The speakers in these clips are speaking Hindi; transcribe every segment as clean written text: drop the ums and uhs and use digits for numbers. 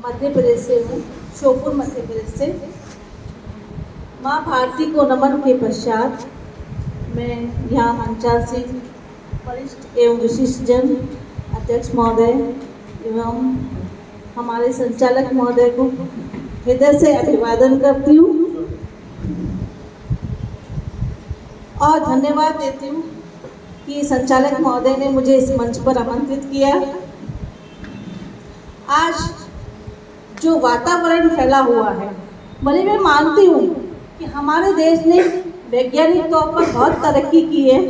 मध्य प्रदेश से हूँ, श्योपुर मध्य प्रदेश से। माँ भारती को नमन के पश्चात मैं यहाँ मंचाल से वरिष्ठ एवं विशिष्ट जन अध्यक्ष महोदय एवं हमारे संचालक महोदय को हृदय से अभिवादन करती हूँ और धन्यवाद देती हूँ कि संचालक महोदय ने मुझे इस मंच पर आमंत्रित किया। आज जो वातावरण फैला हुआ है, भले मैं मानती हूँ कि हमारे देश ने वैज्ञानिक तौर पर बहुत तरक्की की है,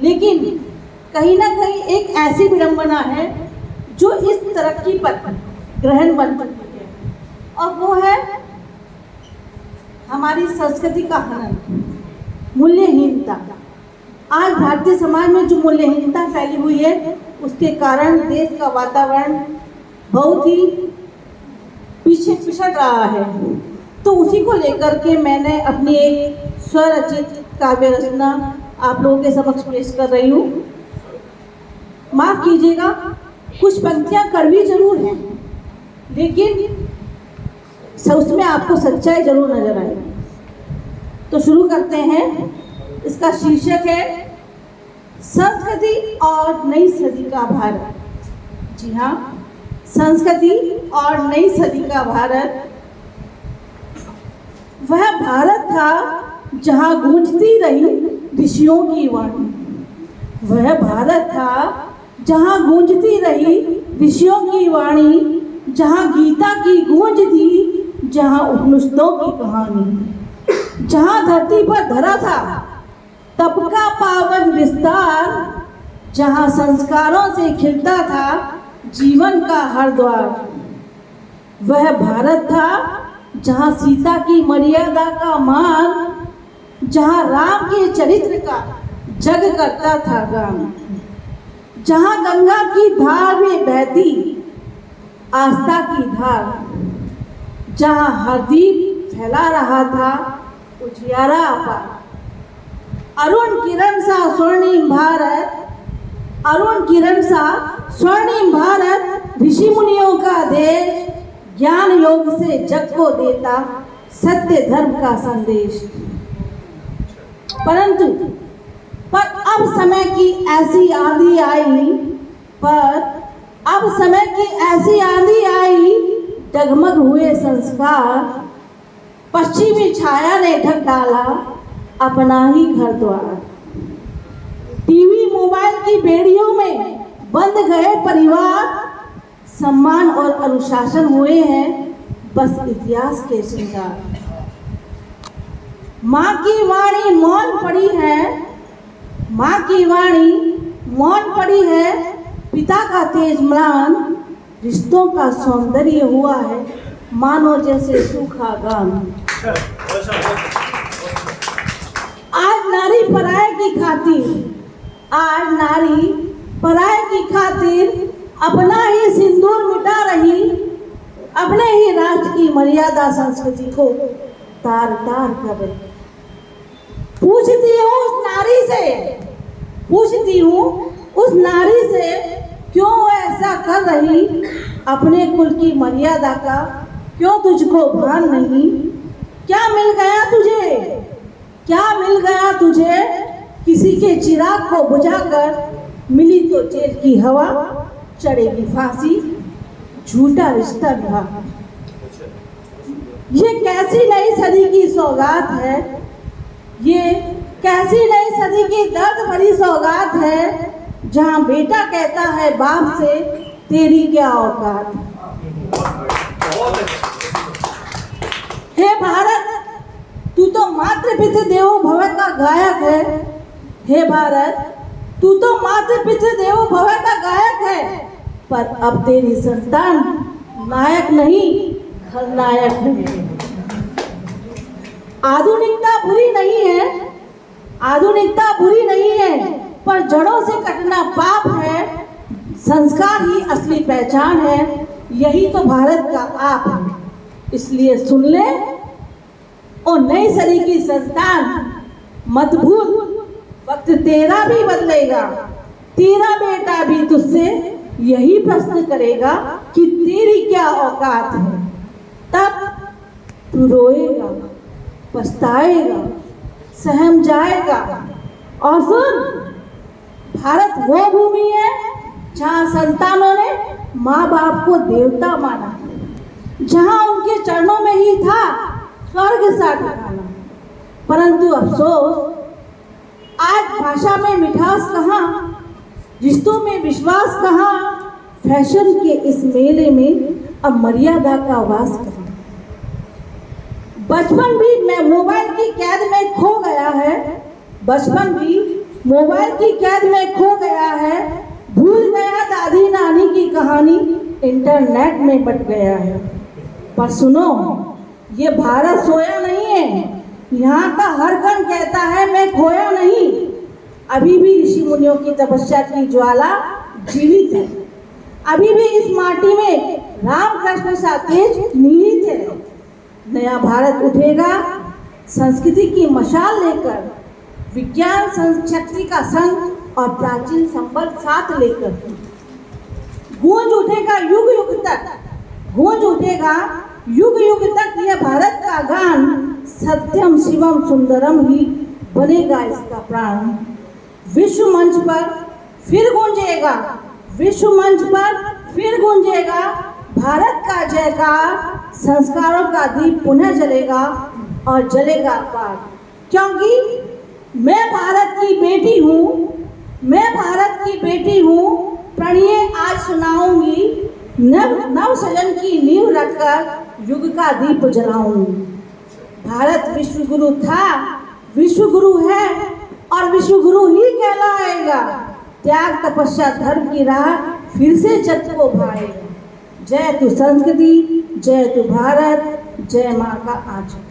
लेकिन कहीं ना कहीं एक ऐसी विडंबना है जो इस तरक्की पर ग्रहण बन चुकी है, और वो है हमारी संस्कृति का हनन, मूल्यहीनता। आज भारतीय समाज में जो मूल्यहीनता फैली हुई है, उसके कारण देश का वातावरण बहुत ही पीछे पिछड़ रहा है। तो उसी को लेकर के मैंने अपनी एक स्वरचित काव्य रचना आप लोगों के समक्ष पेश कर रही हूँ। माफ़ कीजिएगा, कुछ पंक्तियाँ कड़वी जरूर हैं, लेकिन उसमें आपको सच्चाई जरूर नजर आएगी। तो शुरू करते हैं। इसका शीर्षक है संस्कृति और नई सदी का भारत। जी हाँ, संस्कृति और नई सदी का भारत। वह भारत था जहाँ गूंजती रही ऋषियों की वाणी। वह भारत था जहाँ गूंजती रही ऋषियों की वाणी, जहाँ गीता की गूंज थी, जहाँ उपनिषदों की कहानी, जहाँ धरती पर धरा था तप का पावन विस्तार, जहाँ संस्कारों से खिलता था जीवन का हर द्वार। वह भारत था जहाँ सीता की मर्यादा का मान, जहाँ राम के चरित्र का जग करता था गान, जहाँ गंगा की धार में बहती आस्था की धार, जहाँ हर दीप फैला रहा था उजियारा अपार। अरुण किरण सा स्वर्णिम भारत, अरुण किरण सा स्वर्णिम भारत, ऋषि मुनियों का देश, ज्ञान योग से जग को देता सत्य धर्म का संदेश। परंतु अब समय की ऐसी आंधी आई, अब समय की ऐसी आंधी आई, डगमग हुए संस्कार, पश्चिमी छाया ने ढक डाला अपना ही घर द्वार। टीवी मोबाइल की बेड़ियों में बंद गए परिवार, सम्मान और अनुशासन हुए हैं बस इतिहास के श्रृंगार। माँ की वाणी मौन पड़ी है, माँ की वाणी मौन पड़ी है, पिता का तेज म्लान, रिश्तों का सौंदर्य हुआ है मानो जैसे सूखा गान। आज नारी पराये की खातिर, आज नारी पराये की खातिर अपना ही सिंदूर मिटा रही, अपने ही राष्ट्र की मर्यादा संस्कृति को तार तार कर रही। पूछती हूँ उस नारी से, पूछती हूँ उस नारी से, क्यों ऐसा कर रही, अपने कुल की मर्यादा का क्यों तुझको भान नहीं। क्या मिल गया तुझे, क्या मिल गया तुझे, किसी के चिराग को बुझाकर मिली तो जेल की हवा, चढ़ेगी फांसी, झूठा रिश्ता निभा। ये कैसी नई सदी की सौगात है, ये कैसी नई सदी की दर्द भरी सौगात है, जहाँ बेटा कहता है बाप से तेरी क्या औकात। हे भारत, तू तो मातृ पितृ देवो भव का गायक है। हे भारत, तू तो मातृ पितृ देवो भव का गायक है, पर अब तेरी संतान नायक नहीं खलनायक है। आधुनिकता बुरी नहीं है, आधुनिकता बुरी नहीं है, पर जड़ों से कटना पाप है। संस्कार ही असली पहचान है, यही तो भारत का आप है। इसलिए सुन ले ओ नई सदी की संतान, मत भूल वक्त तेरा भी बदलेगा, तेरा बेटा भी तुझसे यही प्रश्न करेगा कि तेरी क्या औकात है। तब तू रोएगा, पछताएगा, सहम जाएगा। और सुन, भारत वो भूमि है जहाँ संतानों ने माँ बाप को देवता माना, जहाँ उनके चरणों में ही था स्वर्ग सा ठिकाना। परंतु अफसोस, आज भाषा में मिठास कहाँ, रिश्तों में विश्वास कहाँ, फैशन के इस मेले में अब मर्यादा का वास कहाँ। बचपन भी मैं मोबाइल की कैद में खो गया है, बचपन भी मोबाइल की कैद में खो गया है। भूल गया दादी नानी की कहानी, इंटरनेट में बट गया है। पर सुनो, ये भारत सोया नहीं है, यहाँ का हर कण कहता है मैं खोया नहीं। अभी भी ऋषि मुनियों की तपस्या की ज्वाला जीवित है, अभी भी इस माटी में रामकृष्ण सा तेज निहित है। नया भारत उठेगा संस्कृति की मशाल लेकर, विज्ञान शक्ति का संग और प्राचीन संबल साथ लेकर। गूंज उठेगा युग युग तक, गूंज उठेगा युग युग तक यह भारत का गान। सत्यम शिवम सुंदरम ही बनेगा इसका प्राण। विश्व मंच पर फिर गूंजेगा, विश्व मंच पर फिर गूंजेगा भारत का जयकार। संस्कारों का दीप पुनः जलेगा और जलेगा पार। क्योंकि मैं भारत की बेटी हूँ, मैं भारत की बेटी हूँ। प्रणीय आज सुनाऊंगी, नव सृजन की नींव रखकर युग का दीप जलाऊंगी। भारत विश्व गुरु था, विश्व गुरु है और विश्व गुरु ही कहलाएगा। त्याग तपस्या धर्म की राह फिर से जग को भाएगा। जय तु संस्कृति, जय तु भारत, जय माँ का आंचल।